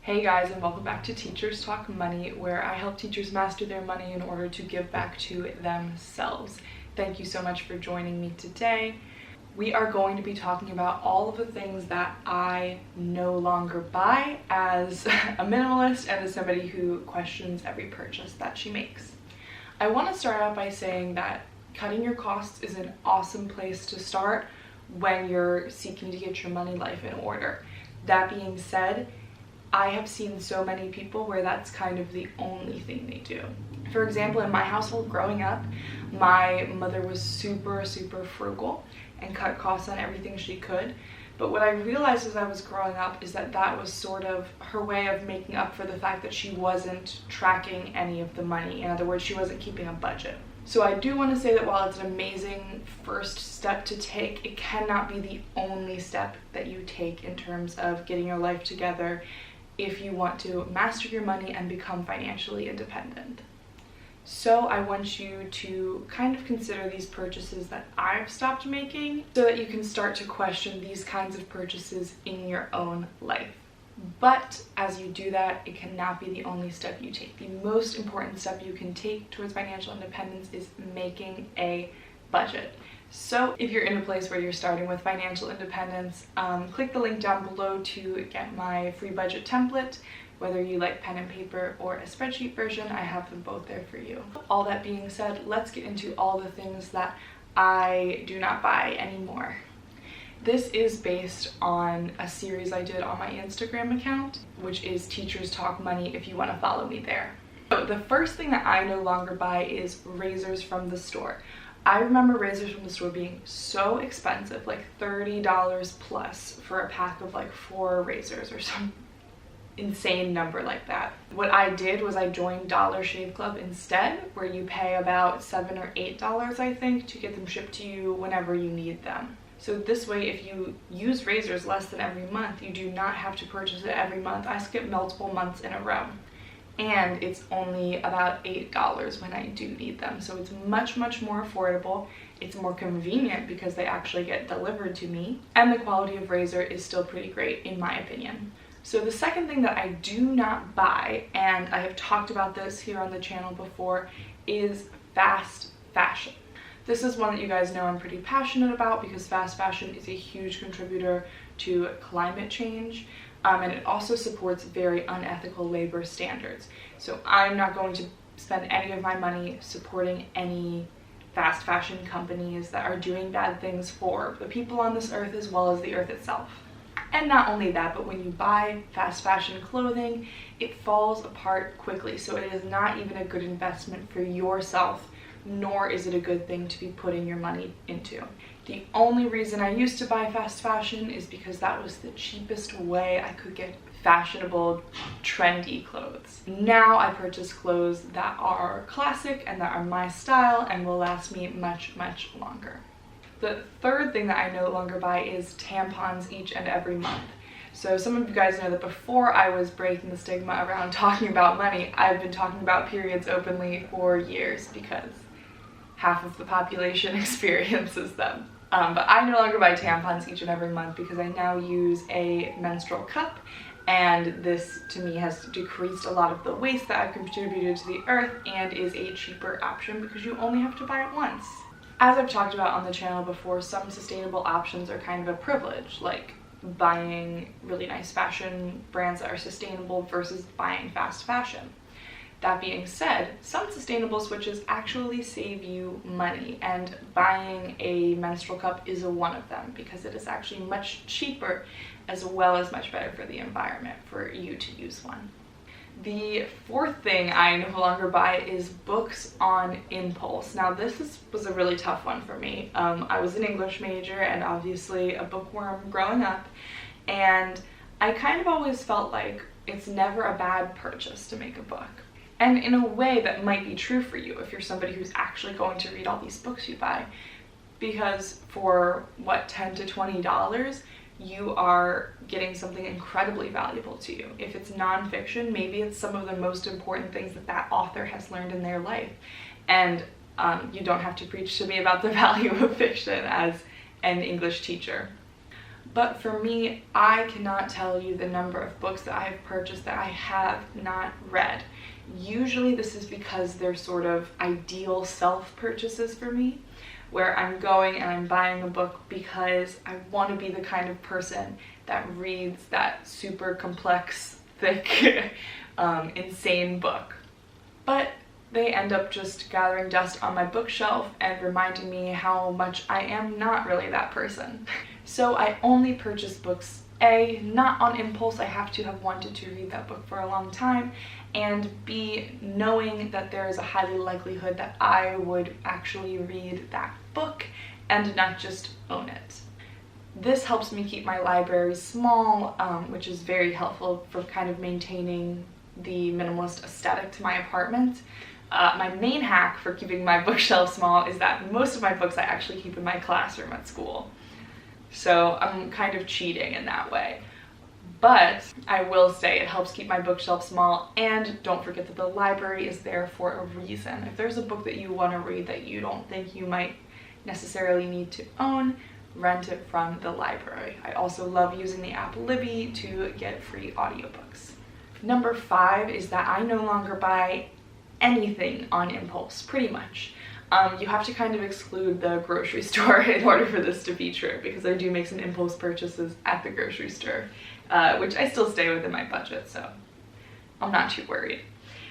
Hey guys, and welcome back to Teachers Talk Money, where I help teachers master their money in order to give back to themselves. Thank you so much for joining me today. We are going to be talking about all of the things that I no longer buy as a minimalist and as somebody who questions every purchase that she makes. I want to start out by saying that cutting your costs is an awesome place to start when you're seeking to get your money life in order. That being said, I have seen so many people where that's kind of the only thing they do. For example, in my household growing up, my mother was super frugal and cut costs on everything she could. But what I realized as I was growing up is that that was sort of her way of making up for the fact that she wasn't tracking any of the money. In other words, she wasn't keeping a budget. So I do want to say that while it's an amazing first step to take, it cannot be the only step that you take in terms of getting your life together if you want to master your money and become financially independent. So I want you to kind of consider these purchases that I've stopped making so that you can start to question these kinds of purchases in your own life. But as you do that, it cannot be the only step you take. The most important step you can take towards financial independence is making a budget. So if you're in a place where you're starting with financial independence, click the link down below to get my free budget template. Whether you like pen and paper or a spreadsheet version, I have them both there for you. All that being said, let's get into all the things that I do not buy anymore. This is based on a series I did on my Instagram account, which is Teachers Talk Money if you want to follow me there. So the first thing that I no longer buy is razors from the store. I remember razors from the store being so expensive, like $30 plus for a pack of like 4 razors or some insane number like that. What I did was I joined Dollar Shave Club instead, where you pay about $7 or $8, I think, to get them shipped to you whenever you need them. So this way, if you use razors less than every month, you do not have to purchase it every month. I skip multiple months in a row. And it's only about $8 when I do need them. So it's much more affordable. It's more convenient because they actually get delivered to me. And the quality of razor is still pretty great in my opinion. So the second thing that I do not buy, and I have talked about this here on the channel before, is fast fashion. This is one that you guys know I'm pretty passionate about because fast fashion is a huge contributor to climate change. And it also supports very unethical labor standards. So I'm not going to spend any of my money supporting any fast fashion companies that are doing bad things for the people on this earth as well as the earth itself. And not only that, but when you buy fast fashion clothing, it falls apart quickly. So it is not even a good investment for yourself, nor is it a good thing to be putting your money into. The only reason I used to buy fast fashion is because that was the cheapest way I could get fashionable, trendy clothes. Now I purchase clothes that are classic and that are my style and will last me much longer. The third thing that I no longer buy is tampons each and every month. So some of you guys know that before I was breaking the stigma around talking about money, I've been talking about periods openly for years because half of the population experiences them. But I no longer buy tampons each and every month because I now use a menstrual cup, and this to me has decreased a lot of the waste that I've contributed to the earth and is a cheaper option because you only have to buy it once. As I've talked about on the channel before, some sustainable options are kind of a privilege, like buying really nice fashion brands that are sustainable versus buying fast fashion. That being said, some sustainable switches actually save you money, and buying a menstrual cup is one of them because it is actually much cheaper as well as much better for the environment for you to use one. The fourth thing I no longer buy is books on impulse. Now this was a really tough one for me. I was an English major and obviously a bookworm growing up, and I kind of always felt like it's never a bad purchase to make a book. And in a way that might be true for you if you're somebody who's actually going to read all these books you buy, because for what, $10 to $20, you are getting something incredibly valuable to you. If it's nonfiction, maybe it's some of the most important things that that author has learned in their life. And you don't have to preach to me about the value of fiction as an English teacher. But for me, I cannot tell you the number of books that I have purchased that I have not read. Usually this is because they're sort of ideal self-purchases for me, where I'm going and I'm buying a book because I want to be the kind of person that reads that super complex, thick, insane book. But they end up just gathering dust on my bookshelf and reminding me how much I am not really that person. So I only purchase books, A, not on impulse, I have to have wanted to read that book for a long time, and B, knowing that there is a high likelihood that I would actually read that book and not just own it. This helps me keep my library small, which is very helpful for kind of maintaining the minimalist aesthetic to my apartment. My main hack for keeping my bookshelf small is that most of my books I actually keep in my classroom at school. So I'm kind of cheating in that way. But I will say it helps keep my bookshelf small, and don't forget that the library is there for a reason. If there's a book that you want to read that you don't think you might necessarily need to own, rent it from the library. I also love using the app Libby to get free audiobooks. Number 5 is that I no longer buy anything on impulse, pretty much. You have to kind of exclude the grocery store in order for this to be true, because I do make some impulse purchases at the grocery store, which I still stay within my budget, so I'm not too worried.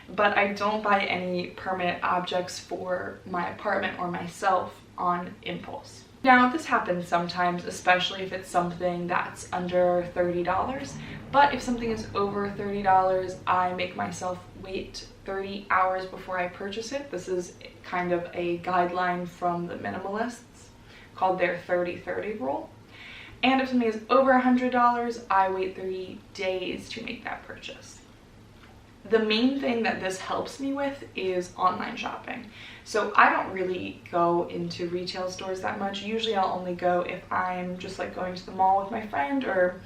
But I don't buy any permanent objects for my apartment or myself on impulse. Now, this happens sometimes, especially if it's something that's under $30, but if something is over $30, I make myself wait 30 hours before I purchase it. This is kind of a guideline from the minimalists called their 30-30 rule. And if something is over $100, I wait 30 days to make that purchase. The main thing that this helps me with is online shopping. So I don't really go into retail stores that much. Usually I'll only go if I'm just like going to the mall with my friend or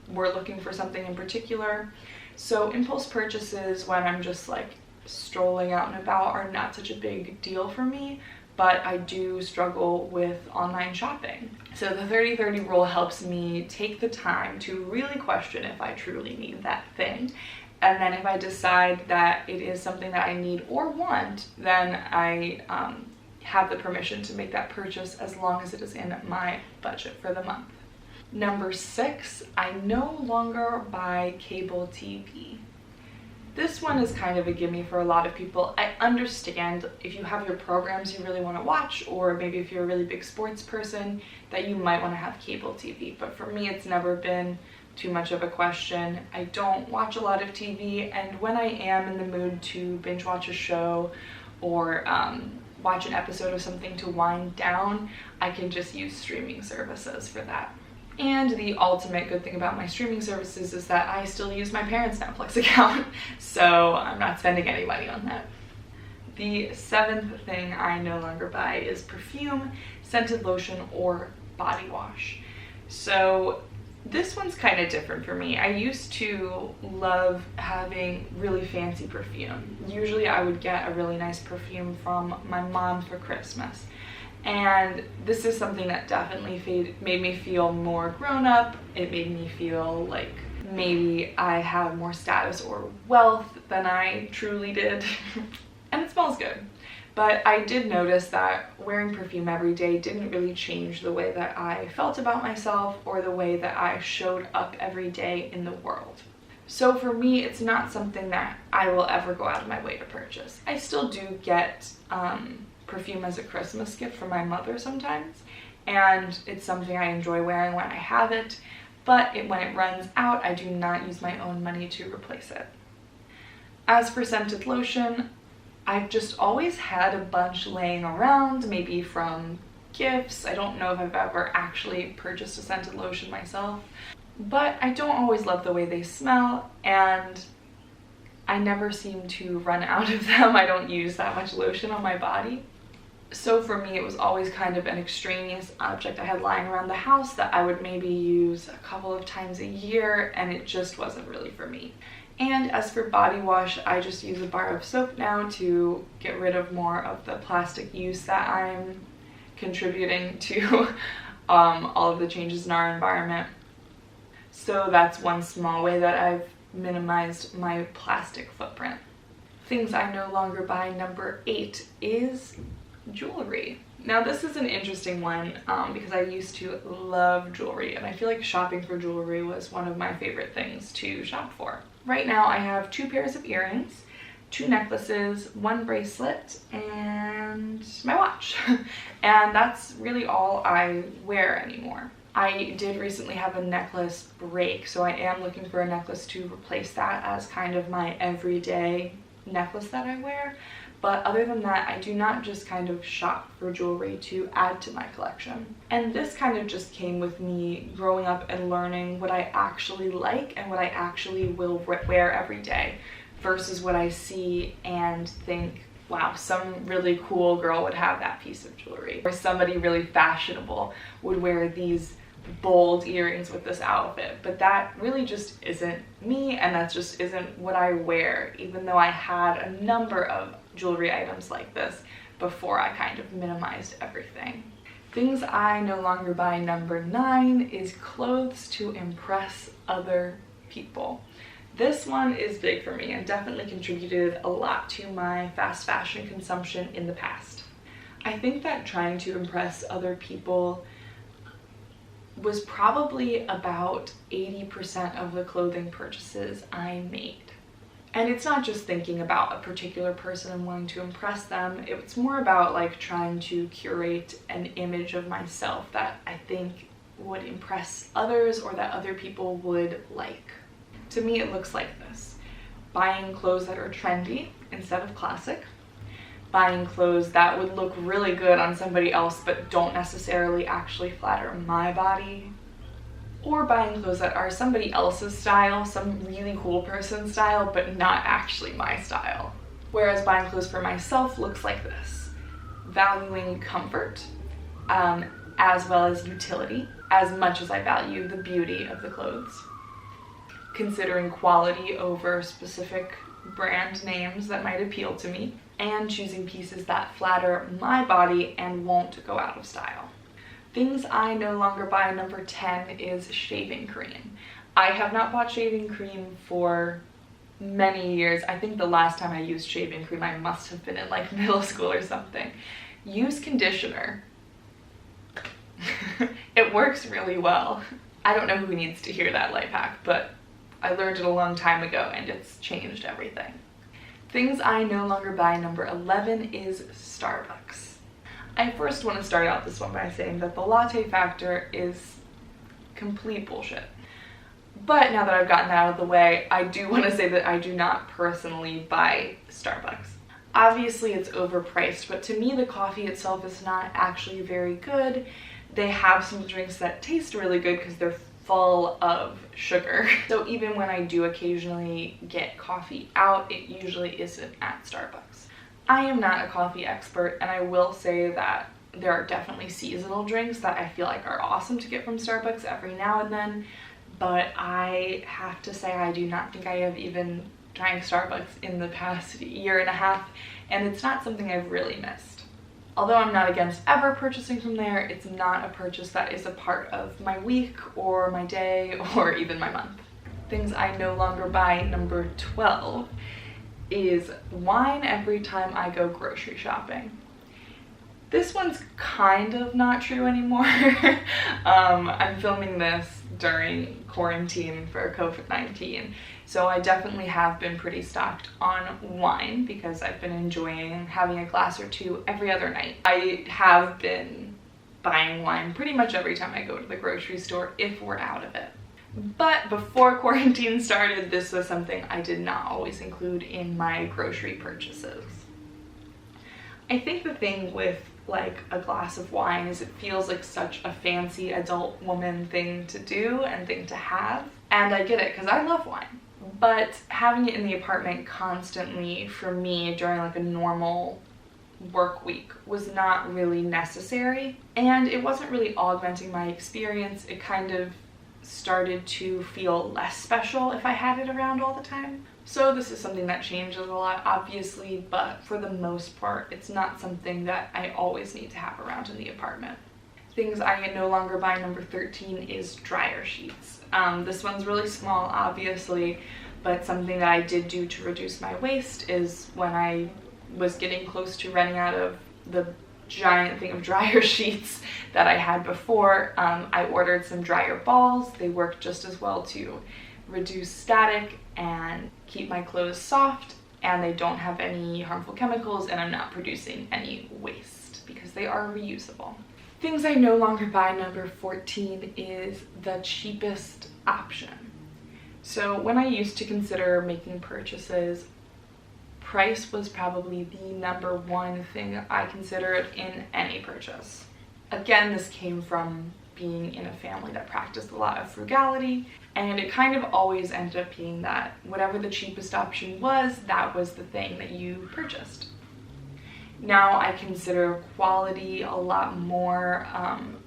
we're looking for something in particular. So impulse purchases when I'm just like strolling out and about are not such a big deal for me, but I do struggle with online shopping. So the 30-30 rule helps me take the time to really question if I truly need that thing. And then if I decide that it is something that I need or want, then I have the permission to make that purchase as long as it is in my budget for the month. Number 6, I no longer buy cable TV. This one is kind of a gimme for a lot of people. I understand if you have your programs you really want to watch, or maybe if you're a really big sports person, that you might want to have cable TV. But for me, it's never been too much of a question. I don't watch a lot of TV, and when I am in the mood to binge watch a show or watch an episode of something to wind down, I can just use streaming services for that. And the ultimate good thing about my streaming services is that I still use my parents' Netflix account, so I'm not spending any money on that. The 7th thing I no longer buy is perfume, scented lotion, or body wash. So this one's kind of different for me. I used to love having really fancy perfume. Usually I would get a really nice perfume from my mom for Christmas. And this is something that definitely made me feel more grown up. It made me feel like maybe I have more status or wealth than I truly did. And it smells good. But I did notice that wearing perfume every day didn't really change the way that I felt about myself or the way that I showed up every day in the world. So for me, it's not something that I will ever go out of my way to purchase. I still do get perfume as a Christmas gift from my mother sometimes, and it's something I enjoy wearing when I have it, but when it runs out, I do not use my own money to replace it. As for scented lotion, I've just always had a bunch laying around, maybe from gifts. I don't know if I've ever actually purchased a scented lotion myself, but I don't always love the way they smell, and I never seem to run out of them. I don't use that much lotion on my body. So for me, it was always kind of an extraneous object I had lying around the house that I would maybe use a couple of times a year, and it just wasn't really for me. And as for body wash, I just use a bar of soap now to get rid of more of the plastic use that I'm contributing to all of the changes in our environment. So that's one small way that I've minimized my plastic footprint. Things I no longer buy, number 8 is jewelry. Now this is an interesting one because I used to love jewelry, and I feel like shopping for jewelry was one of my favorite things to shop for. Right now I have 2 pairs of earrings, 2 necklaces, 1 bracelet, and my watch. And that's really all I wear anymore. I did recently have a necklace break, so I am looking for a necklace to replace that as kind of my everyday necklace that I wear. But other than that, I do not just kind of shop for jewelry to add to my collection. And this kind of just came with me growing up and learning what I actually like and what I actually will wear every day versus what I see and think, wow, some really cool girl would have that piece of jewelry. Or somebody really fashionable would wear these bold earrings with this outfit. But that really just isn't me, and that just isn't what I wear, even though I had a number of jewelry items like this before I kind of minimized everything. Things I no longer buy, number 9 is clothes to impress other people. This one is big for me and definitely contributed a lot to my fast fashion consumption in the past. I think that trying to impress other people was probably about 80% of the clothing purchases I made. And it's not just thinking about a particular person and wanting to impress them, it's more about like trying to curate an image of myself that I think would impress others or that other people would like. To me, it looks like this: buying clothes that are trendy instead of classic, buying clothes that would look really good on somebody else but don't necessarily actually flatter my body, or buying clothes that are somebody else's style, some really cool person's style, but not actually my style. Whereas buying clothes for myself looks like this: valuing comfort as well as utility as much as I value the beauty of the clothes, considering quality over specific brand names that might appeal to me, and choosing pieces that flatter my body and won't go out of style. Things I no longer buy, number 10 is shaving cream. I have not bought shaving cream for many years. I think the last time I used shaving cream I must have been in like middle school or something. Use conditioner. It works really well. I don't know who needs to hear that life hack, but I learned it a long time ago and it's changed everything. Things I no longer buy, number 11 is Starbucks. I first want to start out this one by saying that the latte factor is complete bullshit. But now that I've gotten that out of the way, I do want to say that I do not personally buy Starbucks. Obviously it's overpriced, but to me the coffee itself is not actually very good. They have some drinks that taste really good because they're full of sugar. So even when I do occasionally get coffee out, it usually isn't at Starbucks. I am not a coffee expert, and I will say that there are definitely seasonal drinks that I feel like are awesome to get from Starbucks every now and then, but I have to say I do not think I have even drank Starbucks in the past year and a half, and it's not something I've really missed. Although I'm not against ever purchasing from there, it's not a purchase that is a part of my week or my day or even my month. Things I no longer buy, number 12, is wine every time I go grocery shopping. This one's kind of not true anymore. I'm filming this during quarantine for COVID-19, so I definitely have been pretty stocked on wine because I've been enjoying having a glass or two every other night. I have been buying wine pretty much every time I go to the grocery store if we're out of it. But before quarantine started, this was something I did not always include in my grocery purchases. I think the thing with like a glass of wine is it feels like such a fancy adult woman thing to do and thing to have. And I get it because I love wine. But having it in the apartment constantly for me during like a normal work week was not really necessary. And it wasn't really augmenting my experience. It kind of started to feel less special if I had it around all the time. So this is something that changes a lot, obviously, but for the most part, it's not something that I always need to have around in the apartment. Things I no longer buy, number 13, is dryer sheets. This one's really small, obviously, but something that I did do to reduce my waste is when I was getting close to running out of the giant thing of dryer sheets that I had before, I ordered some dryer balls. They work just as well to reduce static and keep my clothes soft, and they don't have any harmful chemicals, and I'm not producing any waste because they are reusable. Things I no longer buy, number 14, is the cheapest option. So when I used to consider making purchases, price was probably the number one thing I considered in any purchase. Again, this came from being in a family that practiced a lot of frugality, and it kind of always ended up being that whatever the cheapest option was, that was the thing that you purchased. Now I consider quality a lot more,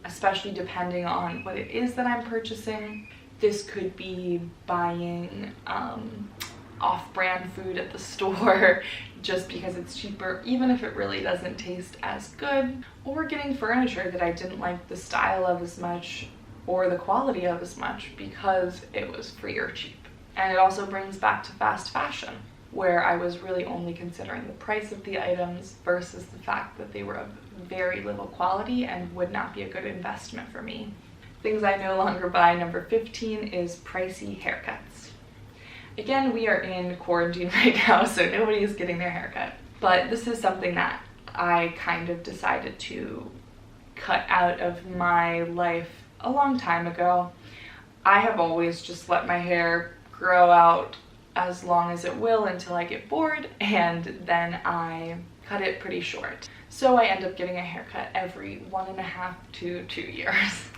especially depending on what it is that I'm purchasing. This could be buying off-brand food at the store just because it's cheaper, even if it really doesn't taste as good, or getting furniture that I didn't like the style of as much or the quality of as much because it was free or cheap. And it also brings back to fast fashion, where I was really only considering the price of the items versus the fact that they were of very little quality and would not be a good investment for me. Things I no longer buy, number 15, is pricey haircuts. Again, we are in quarantine right now, so nobody is getting their haircut. But this is something that I kind of decided to cut out of my life a long time ago. I have always just let my hair grow out as long as it will until I get bored, and then I cut it pretty short. So I end up getting a haircut every 1.5 to 2 years.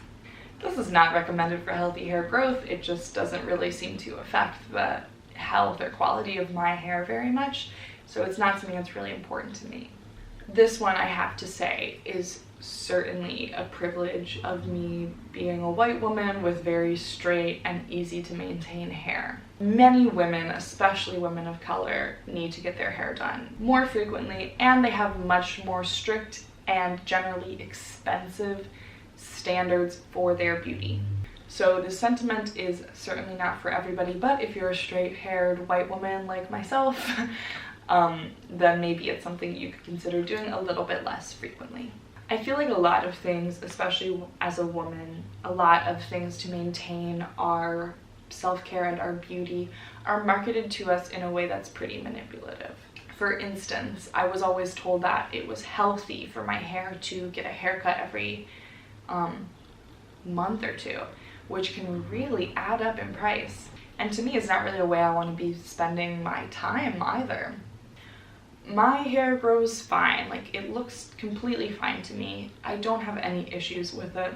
This is not recommended for healthy hair growth. It just doesn't really seem to affect the health or quality of my hair very much, so it's not something that's really important to me. This one, I have to say, is certainly a privilege of me being a white woman with very straight and easy to maintain hair. Many women, especially women of color, need to get their hair done more frequently, and they have much more strict and generally expensive standards for their beauty. So the sentiment is certainly not for everybody, but if you're a straight-haired white woman like myself, then maybe it's something you could consider doing a little bit less frequently. I feel like a lot of things, especially as a woman, a lot of things to maintain our self-care and our beauty are marketed to us in a way that's pretty manipulative. For instance, I was always told that it was healthy for my hair to get a haircut every month or two, which can really add up in price. And to me, it's not really a way I want to be spending my time either. My hair grows fine, like it looks completely fine to me. I don't have any issues with it.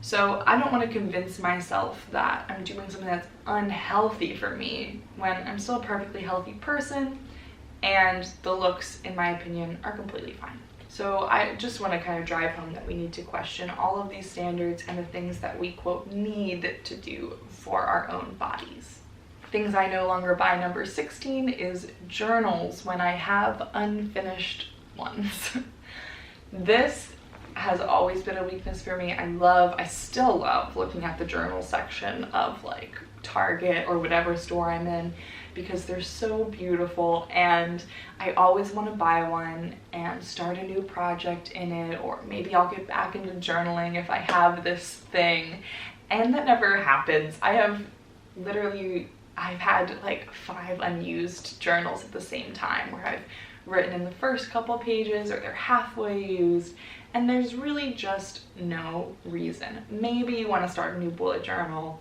So I don't want to convince myself that I'm doing something that's unhealthy for me when I'm still a perfectly healthy person and the looks, in my opinion, are completely fine. So I just want to kind of drive home that we need to question all of these standards and the things that we, quote, need to do for our own bodies. Things I no longer buy, number 16, is journals when I have unfinished ones. This has always been a weakness for me. I still love looking at the journal section of like Target or whatever store I'm in because they're so beautiful, and I always want to buy one and start a new project in it, or maybe I'll get back into journaling if I have this thing, and that never happens. I've had like 5 unused journals at the same time where I've written in the first couple pages or they're halfway used, and there's really just no reason. Maybe you want to start a new bullet journal,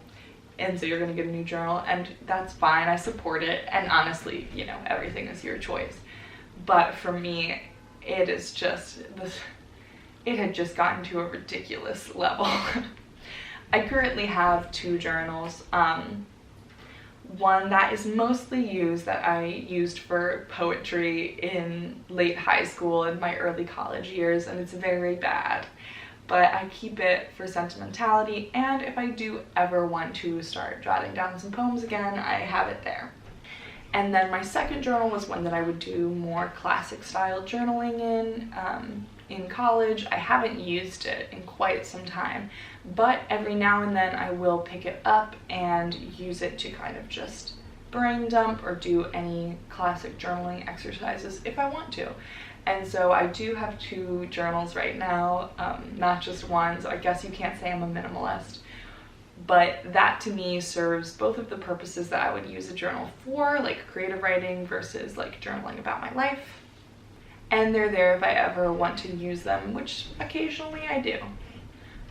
and so you're going to get a new journal, and that's fine. I support it, and honestly, you know, everything is your choice. But for me, it had just gotten to a ridiculous level. I currently have 2 journals. One that is mostly used, that I used for poetry in late high school and my early college years, and it's very bad. But I keep it for sentimentality, and if I do ever want to start jotting down some poems again, I have it there. And then my second journal was one that I would do more classic style journaling in college. I haven't used it in quite some time, but every now and then I will pick it up and use it to kind of just brain dump or do any classic journaling exercises if I want to. And so I do have 2 journals right now, not just one, so I guess you can't say I'm a minimalist. But that to me serves both of the purposes that I would use a journal for, like creative writing versus like journaling about my life. And they're there if I ever want to use them, which occasionally I do.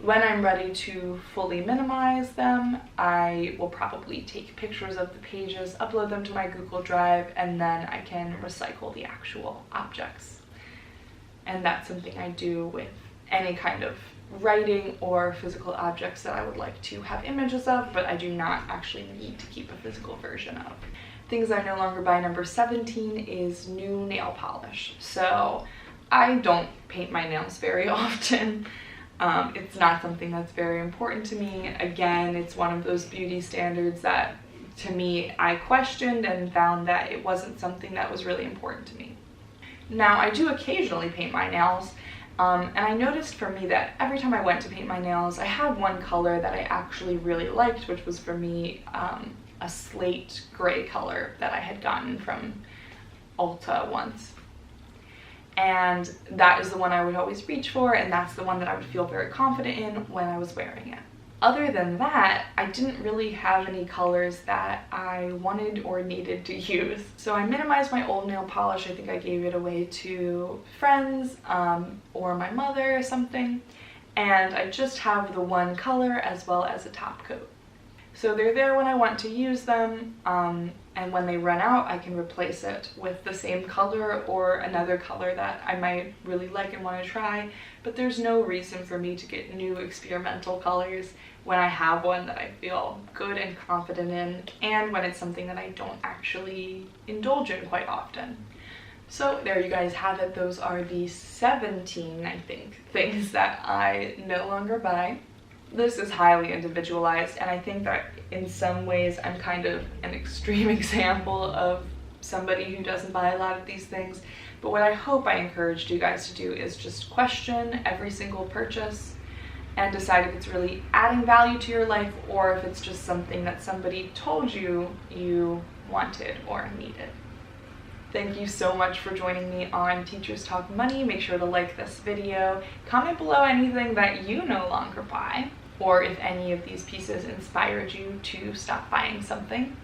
When I'm ready to fully minimize them, I will probably take pictures of the pages, upload them to my Google Drive, and then I can recycle the actual objects. And that's something I do with any kind of writing or physical objects that I would like to have images of, but I do not actually need to keep a physical version of. Things I no longer buy, number 17, is new nail polish. So I don't paint my nails very often. It's not something that's very important to me. Again, it's one of those beauty standards that to me I questioned and found that it wasn't something that was really important to me. Now I do occasionally paint my nails. And I noticed for me that every time I went to paint my nails, I had one color that I actually really liked, which was for me a slate gray color that I had gotten from Ulta once. And that is the one I would always reach for, and that's the one that I would feel very confident in when I was wearing it. Other than that, I didn't really have any colors that I wanted or needed to use. So I minimized my old nail polish. I think I gave it away to friends or my mother or something. And I just have the one color as well as a top coat. So they're there when I want to use them, and when they run out, I can replace it with the same color or another color that I might really like and want to try. But there's no reason for me to get new experimental colors when I have one that I feel good and confident in, and when it's something that I don't actually indulge in quite often. So there you guys have it. Those are the 17, I think, things that I no longer buy. This is highly individualized, and I think that in some ways I'm kind of an extreme example of somebody who doesn't buy a lot of these things. But what I hope I encouraged you guys to do is just question every single purchase and decide if it's really adding value to your life or if it's just something that somebody told you you wanted or needed. Thank you so much for joining me on Teachers Talk Money. Make sure to like this video, comment below anything that you no longer buy, or if any of these pieces inspired you to stop buying something.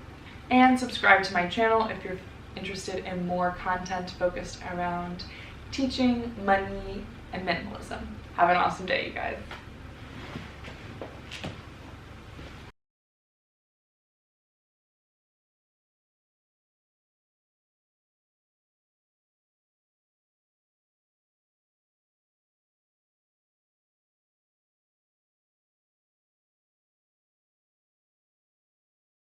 And subscribe to my channel if you're interested in more content focused around teaching, money, and minimalism. Have an awesome day, you guys.